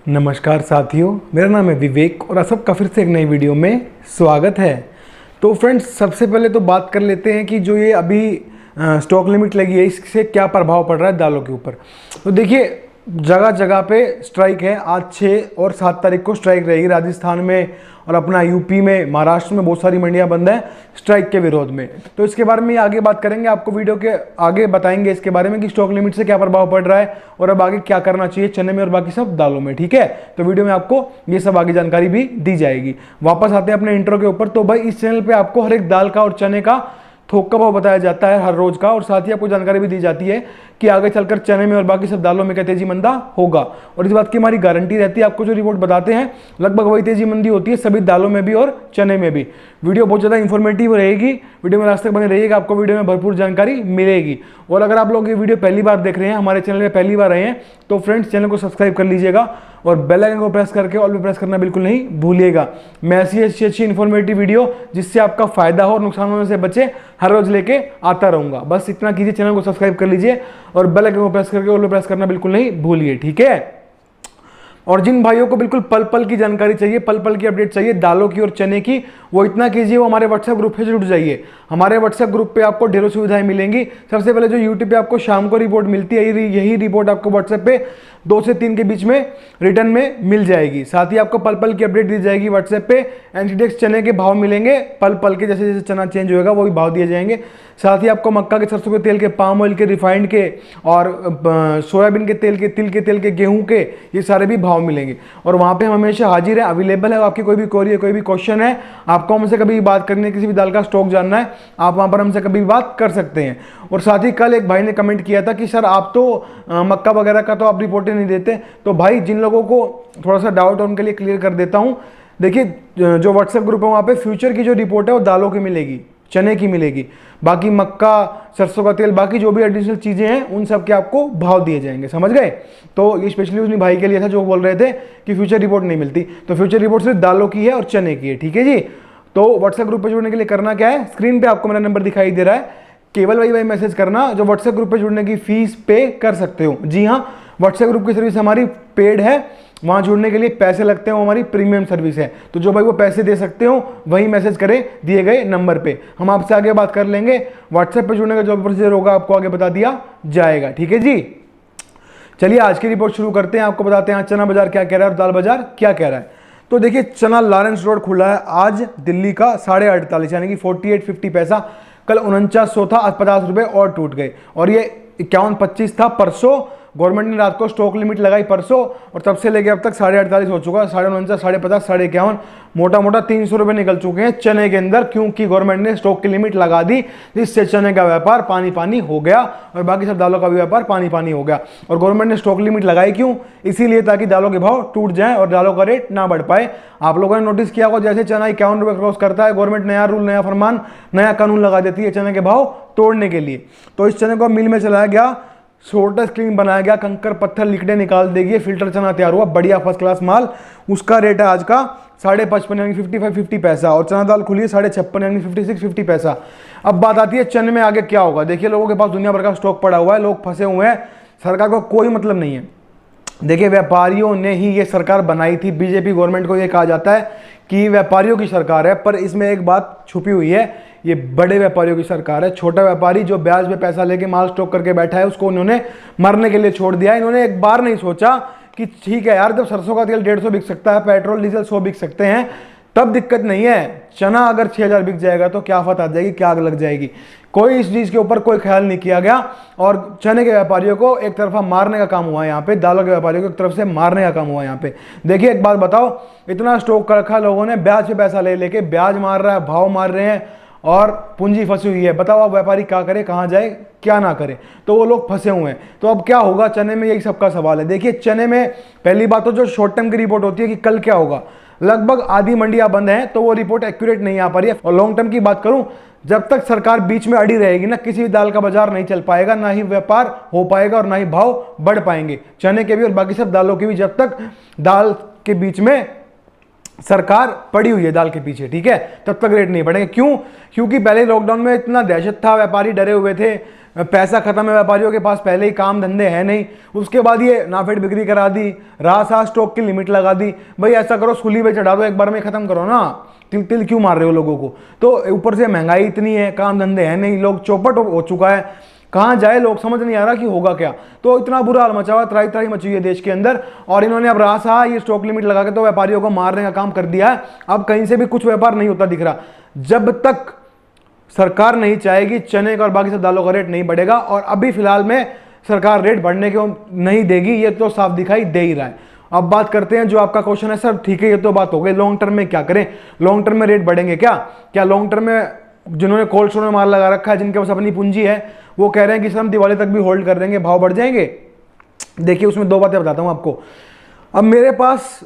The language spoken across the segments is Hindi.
नमस्कार साथियों, मेरा नाम है विवेक और आप सबका फिर से एक नई वीडियो में स्वागत है। तो फ्रेंड्स, सबसे पहले तो बात कर लेते हैं कि जो ये अभी स्टॉक लिमिट लगी है इससे क्या प्रभाव पड़ रहा है दालों के ऊपर। तो देखिए, जगह जगह पे स्ट्राइक है। आज 6 और 7 तारीख को स्ट्राइक रहेगी राजस्थान में और अपना यूपी में, महाराष्ट्र में बहुत सारी मंडियां बंद हैं स्ट्राइक के विरोध में। तो इसके बारे में आगे बात करेंगे, आपको वीडियो के आगे बताएंगे इसके बारे में कि स्टॉक लिमिट से क्या प्रभाव पड़ रहा है और अब आगे क्या करना चाहिए चने में और बाकी सब दालों में। ठीक है, तो वीडियो में आपको ये सब आगे जानकारी भी दी जाएगी। वापस आते हैं अपने इंट्रो के ऊपर। तो भाई, इस चैनल पर आपको हर एक दाल का और चने का थोक का भाव बताया जाता है हर रोज का, और साथ ही आपको जानकारी भी दी जाती है कि आगे चलकर चने में और बाकी सब दालों में क्या तेजी मंदा होगा। और इस बात की हमारी गारंटी रहती है। आपको जो रिपोर्ट बताते हैं लगभग वही तेजी मंदी होती है सभी दालों में भी और चने में भी। वीडियो बहुत ज़्यादा इंफॉर्मेटिव रहेगी, वीडियो में लास्ट तक बने रहिएगा, आपको वीडियो में भरपूर जानकारी मिलेगी। और अगर आप लोग ये वीडियो पहली बार देख रहे हैं, हमारे चैनल में पहली बार आए हैं, तो फ्रेंड्स चैनल को सब्सक्राइब कर लीजिएगा और बेल आइकन को प्रेस करके ऑल पे प्रेस करना बिल्कुल नहीं भूलिएगा। मैं ऐसी अच्छी इन्फॉर्मेटिव वीडियो जिससे आपका फायदा हो और नुकसान होने से बचे हर रोज लेके आता रहूंगा। बस इतना कीजिए, चैनल को सब्सक्राइब कर लीजिए और बेल आइकन को प्रेस करके ऑल पे प्रेस करना बिल्कुल नहीं भूलिए। ठीक है। और जिन भाइयों को बिल्कुल पल पल की जानकारी चाहिए, पल पल की अपडेट चाहिए दालों की और चने की, वो इतना कीजिए, वो हमारे व्हाट्सएप ग्रुप पे जुड़ जाइए। हमारे व्हाट्सएप ग्रुप पे आपको ढेरों सुविधाएं मिलेंगी। सबसे पहले जो यूट्यूब पे आपको शाम को रिपोर्ट मिलती है, यही रिपोर्ट आपको व्हाट्सएप पे 2 से 3 के बीच में रिटर्न में मिल जाएगी। साथ ही आपको पल पल की अपडेट दी जाएगी व्हाट्सएप पे। एनसीडेक्स चने के भाव मिलेंगे पल पल के, जैसे जैसे चना चेंज होगा वो भी भाव दिए जाएंगे। साथ ही आपको मक्का के, सरसों के तेल के, पाम ऑयल के, रिफाइंड के और सोयाबीन के तेल के, तिल के तेल के, गेहूं के, ये सारे भी भाव मिलेंगे। और वहाँ पे हम हमेशा हाजिर है, अवेलेबल है। आपकी कोई भी क्वेरी है, कोई भी क्वेश्चन है, आपको हमसे कभी बात करनी है, किसी भी दाल का स्टॉक जानना है, आप वहाँ पर हमसे कभी भी बात कर सकते हैं। और साथ ही कल एक भाई ने कमेंट किया था कि सर आप तो मक्का वगैरह का तो आप रिपोर्टें नहीं देते। तो भाई, जिन लोगों को थोड़ा सा डाउट है उनके लिए क्लियर कर देता हूँ। देखिए, जो व्हाट्सएप ग्रुप है वहाँ पे फ्यूचर की जो रिपोर्ट है वो दालों की मिलेगी, चने की मिलेगी। बाकी मक्का, सरसों का तेल, बाकी जो भी एडिशनल चीज़ें हैं उन सब के आपको भाव दिए जाएंगे। समझ गए? तो ये स्पेशली उस भाई के लिए था जो बोल रहे थे कि फ्यूचर रिपोर्ट नहीं मिलती। तो फ्यूचर रिपोर्ट सिर्फ दालों की है और चने की है। ठीक है जी। तो व्हाट्सएप ग्रुप पर जुड़ने के लिए करना क्या है, स्क्रीन पर आपको मेरा नंबर दिखाई दे रहा है, केवल वही मैसेज करना जो व्हाट्सएप ग्रुप पर जुड़ने की फीस पे कर सकते हो। जी हाँ, व्हाट्सएप ग्रुप की सर्विस हमारी पेड है, वहाँ जुड़ने के लिए पैसे लगते हैं, वो हमारी प्रीमियम सर्विस है। तो जो भाई वो पैसे दे सकते हो वही मैसेज करें दिए गए नंबर पे, हम आपसे आगे बात कर लेंगे। व्हाट्सएप पे जुड़ने का जो प्रोसीजर होगा आपको आगे बता दिया जाएगा। ठीक है जी। चलिए आज की रिपोर्ट शुरू करते हैं। आपको बताते हैं आज चना बाजार क्या कह रहा है और दाल बाजार क्या कह रहा है। तो देखिए, चना लॉरेंस रोड खुला है आज दिल्ली का 48.5 यानी कि 48.50 पैसा। कल 4900 था, आज 50 रुपये और टूट गए। और ये 51.25 था परसों। गवर्नमेंट ने रात को स्टॉक लिमिट लगाई परसों और तब से लेके अब तक 48.5 हो चुका है। 49.50, 50.5, 51, मोटा मोटा 300 रुपये निकल चुके हैं चने के अंदर, क्योंकि गवर्नमेंट ने स्टॉक की लिमिट लगा दी, जिससे चने का व्यापार पानी पानी हो गया और बाकी सब दालों का भी व्यापार पानी पानी हो गया। और गवर्नमेंट ने स्टॉक लिमिट लगाई क्यों? इसीलिए ताकि दालों के भाव टूट जाएं और दालों का रेट ना बढ़ पाए। आप लोगों ने नोटिस किया होगा, जैसे चना 51 रुपये क्रॉस करता है, गवर्नमेंट नया रूल, नया फरमान, नया कानून लगा देती है चने के भाव तोड़ने के लिए। तो इस चने को मिल में चलाया गया, छोटा स्क्रीन बनाया गया, कंकर पत्थर लिकड़े निकाल देगी, फिल्टर चना तैयार हुआ, बढ़िया फर्स्ट क्लास माल। उसका रेट है आज का 55.5 यानी 55.50 पैसा। और चना दाल खुली है 56.5 यानी 56.50 पैसा। अब बात आती है चने में आगे क्या होगा। देखिए, लोगों के पास दुनिया भर का स्टॉक पड़ा हुआ है, लोग फंसे हुए हैं, सरकार को कोई मतलब नहीं है। देखिए, व्यापारियों ने ही ये सरकार बनाई थी। बीजेपी गवर्नमेंट को ये कहा जाता है कि व्यापारियों की सरकार है, पर इसमें एक बात छुपी हुई है, ये बड़े व्यापारियों की सरकार है। छोटा व्यापारी जो ब्याज पे पैसा लेके माल स्टॉक करके बैठा है, उसको उन्होंने मरने के लिए छोड़ दिया। इन्होंने एक बार नहीं सोचा कि ठीक है यार, जब सरसों का तेल 150 बिक सकता है, पेट्रोल डीजल 100 बिक सकते हैं, तब दिक्कत नहीं है। चना अगर 6000 बिक जाएगा तो क्या आफत आ जाएगी, क्या आग लग जाएगी। कोई इस चीज़ के ऊपर कोई ख्याल नहीं किया गया और चने के व्यापारियों को एक तरफा मारने का काम हुआ यहाँ पे, दालों के व्यापारियों को एक तरफ से मारने का काम हुआ यहाँ पे। देखिए, एक बात बताओ, इतना स्टॉक कर रखा लोगों ने, ब्याज पे पैसा ले लेके ब्याज मार रहा है, भाव मार रहे हैं और पूंजी फंसी हुई है। बताओ अब व्यापारी क्या करे, कहाँ जाए, क्या ना करे। तो वो लोग फंसे हुए हैं। तो अब क्या होगा चने में, यही सबका सवाल है। देखिए, चने में पहली बात तो जो शॉर्ट टर्म की रिपोर्ट होती है कि कल क्या होगा, लगभग आधी मंडियां बंद हैं, तो वो रिपोर्ट एक्यूरेट नहीं आ पा रही है। और लॉन्ग टर्म की बात करूं, जब तक सरकार बीच में अड़ी रहेगी ना, किसी भी दाल का बाजार नहीं चल पाएगा, ना ही व्यापार हो पाएगा और ना ही भाव बढ़ पाएंगे, चने के भी और बाकी सब दालों के भी। जब तक दाल के बीच में सरकार पड़ी हुई है दाल के पीछे, ठीक है, तब तक रेट नहीं बढ़ेंगे। क्यों? क्योंकि पहले लॉकडाउन में इतना दहशत था, व्यापारी डरे हुए थे, पैसा खत्म है व्यापारियों के पास, पहले ही काम धंधे है नहीं, उसके बाद ये नाफेड बिक्री करा दी, रासा स्टॉक की लिमिट लगा दी। भाई ऐसा करो, सूली पे चढ़ा दो, एक बार में खत्म करो ना, तिल तिल क्यों मार रहे हो लोगों को? तो ऊपर से महंगाई इतनी है, काम धंधे है नहीं, लोग चौपट हो चुका है, कहाँ जाए लोग, समझ नहीं आ रहा कि होगा क्या। तो इतना बुरा हाल मचा हुआ, त्राही त्राही मची हुई है देश के अंदर। और इन्होंने अब रासा ये स्टॉक लिमिट लगा के तो व्यापारियों को मारने का काम कर दिया है। अब कहीं से भी कुछ व्यापार नहीं होता दिख रहा। जब तक सरकार नहीं चाहेगी, चने का और बाकी सब दालों का रेट नहीं बढ़ेगा। और अभी फिलहाल में सरकार रेट बढ़ने को नहीं देगी, ये तो साफ दिखाई दे ही रहा है। अब बात करते हैं जो आपका क्वेश्चन है सर, ठीक है ये तो बात हो गई, लॉन्ग टर्म में क्या करें? लॉन्ग टर्म में रेट बढ़ेंगे क्या? क्या लॉन्ग टर्म में जिन्होंने कोल्ड स्टोर में माल लगा रखा है, जिनके पास अपनी पूंजी है, वो कह रहे हैं कि सर हम दिवाली तक भी होल्ड कर देंगे, भाव बढ़ जाएंगे? देखिए उसमें दो बातें बताता हूँ आपको। अब मेरे पास,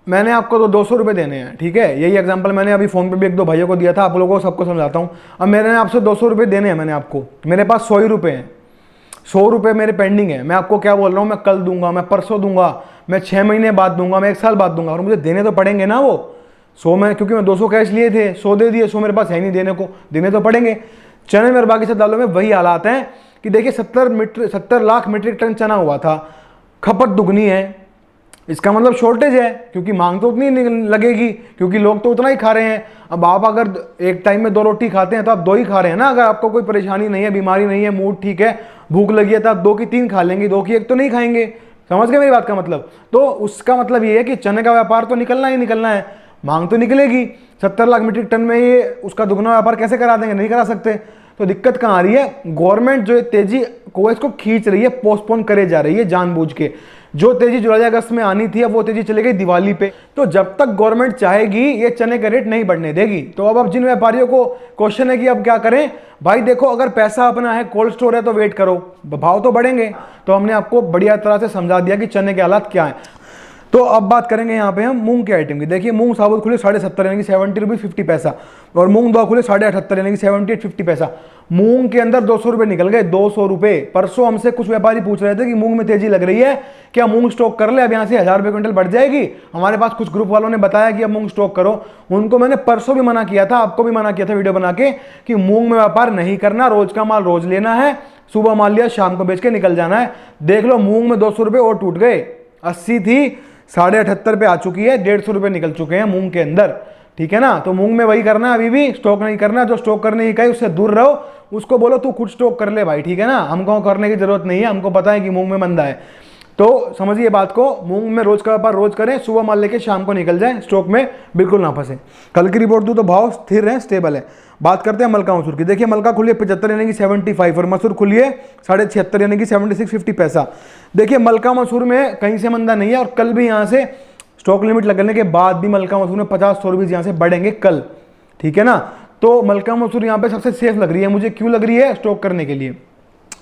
मैंने आपको तो 200 रुपये देने हैं, ठीक है, यही एग्जांपल मैंने अभी फोन पे भी एक दो भाइयों को दिया था, आप लोगों को सबको समझाता हूँ। अब मैंने आपसे 200 रुपये देने हैं मैंने आपको, मेरे पास 100 ही रुपये हैं, 100 रुपये मेरे पेंडिंग है। मैं आपको क्या बोल रहा हूँ, मैं कल दूंगा, मैं परसों दूंगा, मैं 6 महीने बाद दूंगा, मैं 1 साल बाद दूंगा, और मुझे देने तो पड़ेंगे ना वो 100 में, क्योंकि मैं 200 कैश लिए थे, 100 दे दिए, 100 मेरे पास है नहीं देने को, देने तो पड़ेंगे। चने में और बाकी सब दालों में वही हालात हैं कि देखिए 70 लाख मीट्रिक टन चना हुआ था, खपत दुगनी है, इसका मतलब शॉर्टेज है, क्योंकि मांग तो उतनी लगेगी, क्योंकि लोग तो उतना ही खा रहे हैं। अब आप अगर एक टाइम में 2 रोटी खाते हैं तो आप 2 ही खा रहे हैं ना। अगर आपको कोई परेशानी नहीं है, बीमारी नहीं है, मूड ठीक है, भूख लगी है, तो आप 2 की 3 खा लेंगे, 2 की 1 तो नहीं खाएंगे। समझ गए मेरी बात का मतलब? तो उसका मतलब ये है कि चने का व्यापार तो निकलना ही निकलना है, मांग तो निकलेगी। 70 लाख मीट्रिक टन में ये उसका दुगना व्यापार कैसे करा देंगे? नहीं करा सकते। तो दिक्कत कहाँ आ रही है? गवर्नमेंट जो तेजी को इसको खींच रही है, पोस्टपोन करे जा रही है जानबूझ के। जो तेजी जुलाई अगस्त में आनी थी, अब वो तेजी चली गई दिवाली पे। तो जब तक गवर्नमेंट चाहेगी, ये चने का रेट नहीं बढ़ने देगी। तो अब जिन व्यापारियों को क्वेश्चन है कि अब क्या करें, भाई देखो, अगर पैसा अपना है, कोल्ड स्टोर है, तो वेट करो, भाव तो बढ़ेंगे। तो हमने आपको बढ़िया तरह से समझा दिया कि चने के हालात क्या है। तो अब बात करेंगे यहाँ पे हम मूंग के आइटम की। देखिए मूंग साबुत खुले 70.5 यानी कि 70 रुपीज़ 50 पैसा, और मूंग दवा खुले 78.5 यानी कि 78.50 पैसा। मूंग के अंदर 200 रुपये निकल गए, 200 रुपये। परसों हमसे कुछ व्यापारी पूछ रहे थे कि मूंग में तेजी लग रही है, क्या मूंग स्टॉक कर ले, अब यहाँ से 1000 रुपये क्विंटल बढ़ जाएगी। हमारे पास कुछ ग्रुप वालों ने बताया कि अब मूंग स्टॉक करो। उनको मैंने परसों भी मना किया था, आपको भी मना किया था वीडियो बना के, कि मूंग में व्यापार नहीं करना, रोज का माल रोज लेना है, सुबह माल लिया शाम को बेच के निकल जाना है। देख लो मूंग में 200 रुपये और टूट गए, 80 थी 78.5 पे आ चुकी है, 150 रुपये निकल चुके हैं मूंग के अंदर, ठीक है ना। तो मूंग में वही करना है, अभी भी स्टॉक नहीं करना। जो स्टॉक करने की कही उससे दूर रहो, उसको बोलो तू खुद स्टॉक कर ले भाई, ठीक है ना, हमको करने की जरूरत नहीं है, हमको पता है कि मूंग में मंदा है। तो समझिए बात को, मूंग में रोज का व्यापार रोज करें, सुबह माल लेके शाम को निकल जाए, स्टॉक में बिल्कुल ना फंसे। कल की रिपोर्ट दूं तो भाव स्थिर है, स्टेबल है। बात करते हैं मलका मसूर की। देखिए मलका खुली है 75 यानी कि 75, और मसूर खुली है 76.5 यानी कि 76.50 पैसा। देखिए मलका मसूर में कहीं से मंदा नहीं है, और कल भी यहाँ से स्टॉक लिमिट लगने के बाद भी मलका मसूर में 50-100 रुपये यहाँ से बढ़ेंगे कल, ठीक है ना। तो मलका मसूर यहाँ पे सबसे सेफ लग रही है मुझे। क्यों लग रही है? स्टॉक करने के लिए।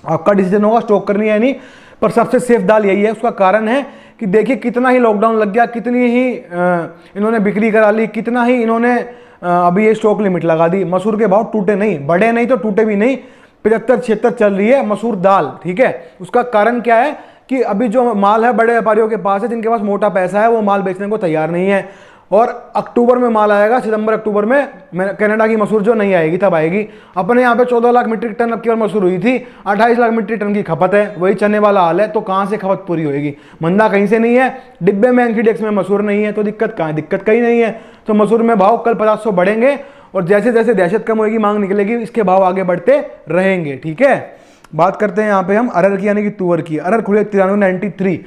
आपका डिसीजन होगा स्टॉक करनी है नहीं, पर सबसे सेफ दाल यही है। उसका कारण है कि देखिए कितना ही लॉकडाउन लग गया, कितनी ही इन्होंने बिक्री करा ली, कितना ही इन्होंने अभी ये स्टॉक लिमिट लगा दी, मसूर के भाव टूटे नहीं, बढ़े नहीं तो टूटे भी नहीं। 75-76 चल रही है मसूर दाल, ठीक है। उसका कारण क्या है कि अभी जो माल है बड़े व्यापारियों के पास है, जिनके पास मोटा पैसा है, वो माल बेचने को तैयार नहीं है। और अक्टूबर में माल आएगा, सितंबर अक्टूबर में कनाडा की मसूर जो नहीं आएगी तब आएगी। अपने यहाँ पे 14 लाख मीट्रिक टन अब की बार मसूर हुई थी, 28 लाख मीट्रिक टन की खपत है, वही चने वाला हाल है। तो कहाँ से खपत पूरी होगी? मंदा कहीं से नहीं है, डिब्बे में एंकीडेक्स में मसूर नहीं है, तो दिक्कत कहाँ है? दिक्कत कहीं नहीं है। तो मसूर में भाव कल 50-100 बढ़ेंगे, और जैसे जैसे दहशत कम होगी, मांग निकलेगी, इसके भाव आगे बढ़ते रहेंगे, ठीक है। बात करते हैं यहाँ पे हम अरहर की यानी कि तुअर की। अरहर खुले 93.93।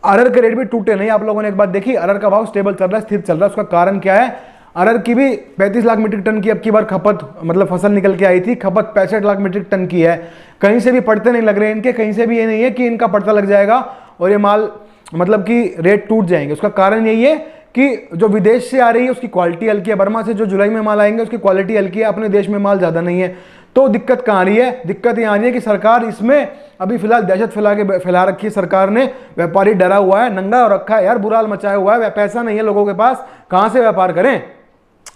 अरहर के रेट भी टूटे नहीं। आप लोगों ने एक बात देखी, अरहर का भाव स्टेबल चल रहा है, स्थिर चल रहा है। उसका कारण क्या है? अरहर की भी 35 लाख मीट्रिक टन की अब की बार खपत, मतलब फसल निकल के आई थी, खपत 65 लाख मीट्रिक टन की है। कहीं से भी पड़ते नहीं लग रहे इनके, कहीं से भी ये नहीं है कि इनका पड़ता लग जाएगा और ये माल मतलब कि रेट टूट जाएंगे। उसका कारण यही है कि जो विदेश से आ रही है उसकी क्वालिटी हल्की है। बर्मा से जो जुलाई में माल आएंगे उसकी क्वालिटी हल्की है, अपने देश में माल ज़्यादा नहीं है। तो दिक्कत कहाँ आ रही है? दिक्कत ये आ रही है कि सरकार इसमें अभी फिलहाल दहशत फैला रखी है सरकार ने। व्यापारी डरा हुआ है, नंगा हो रखा है यार, बुरा हाल मचाया हुआ है, पैसा नहीं है लोगों के पास, कहाँ से व्यापार करें?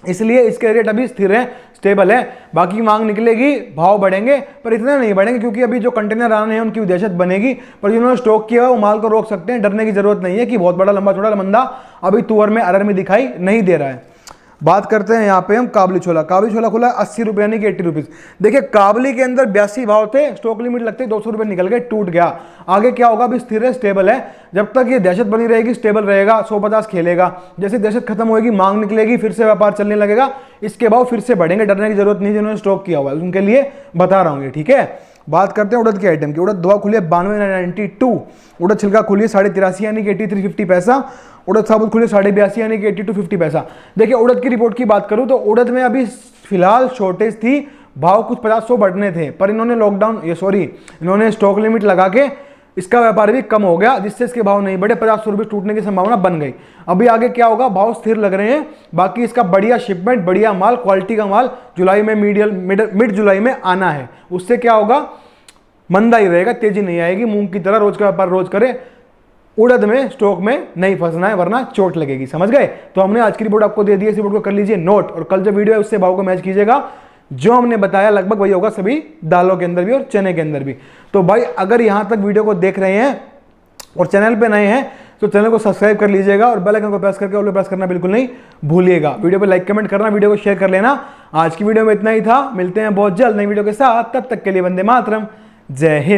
इसलिए इसके रेट अभी स्थिर है, स्टेबल है। बाकी मांग निकलेगी, भाव बढ़ेंगे, पर इतने नहीं बढ़ेंगे क्योंकि अभी जो कंटेनर आने हैं उनकी दहशत बनेगी। पर जिन्होंने स्टॉक किया वो माल को रोक सकते हैं, डरने की जरूरत नहीं है कि बहुत बड़ा लंबा चौड़ा मंदा अभी तुअर में अरहर में दिखाई नहीं दे रहा है। बात करते हैं यहाँ पे हम काबली छोला। काबली छोला खुला 80 रुपये यानी कि 80 रुपीज़। देखिए काबली के अंदर 82 भाव थे, स्टॉक लिमिट लगते 200 रुपये निकल गए, टूट गया। आगे क्या होगा अभी स्थिर है, स्टेबल है। जब तक ये दहशत बनी रहेगी, स्टेबल रहेगा, 150 खेलेगा। जैसे दहशत खत्म होगी, मांग निकलेगी, फिर से व्यापार चलने लगेगा, इसके भाव फिर से बढ़ेंगे। डरने की जरूरत नहीं, जिन्होंने स्टॉक किया हुआ है उनके लिए बता रहा हूँ ये, ठीक है। बात करते हैं उड़द के आइटम की। उड़द दुआ खुली है 92.92, उड़द छिलका खुली है 83.5 यानी कि 83.50 पैसा, उड़द साबुत खुली 82.5 यानी कि 82.50 पैसा। देखिए उड़द की रिपोर्ट की बात करूं तो उड़द में अभी फिलहाल शॉर्टेज थी, भाव कुछ 50-100 बढ़ने थे, पर इन्होंने स्टॉक लिमिट लगा के इसका व्यापार भी कम हो गया, जिससे इसके भाव नहीं बढ़े, 50-100 रुपये टूटने की संभावना बन गई। अभी आगे क्या होगा, भाव स्थिर लग रहे हैं। बाकी इसका बढ़िया शिपमेंट, बढ़िया माल, क्वालिटी का माल जुलाई में मिड जुलाई में आना है। उससे क्या होगा, मंदा ही रहेगा, तेजी नहीं आएगी। मूंग की तरह रोज का व्यापार रोज करे, उड़द में स्टॉक में नहीं फंसना है वरना चोट लगेगी। समझ गए। तो हमने आज की रिपोर्ट आपको दे दी है, इस रिपोर्ट को कर लीजिए नोट, और कल जो वीडियो है उससे भाव को मैच कीजिएगा। जो हमने बताया लगभग वही होगा सभी दालों के अंदर भी और चने के अंदर भी। तो भाई अगर यहां तक वीडियो को देख रहे हैं और चैनल पे नए हैं तो चैनल को सब्सक्राइब कर लीजिएगा और बेल आइकन को प्रेस करके ऑल पे प्रेस करना बिल्कुल नहीं भूलिएगा। वीडियो पे लाइक कमेंट करना, वीडियो को शेयर कर लेना। आज की वीडियो में इतना ही था, मिलते हैं बहुत जल्द नई वीडियो के साथ, तब तक के लिए वंदे मातरम, जय हिंद।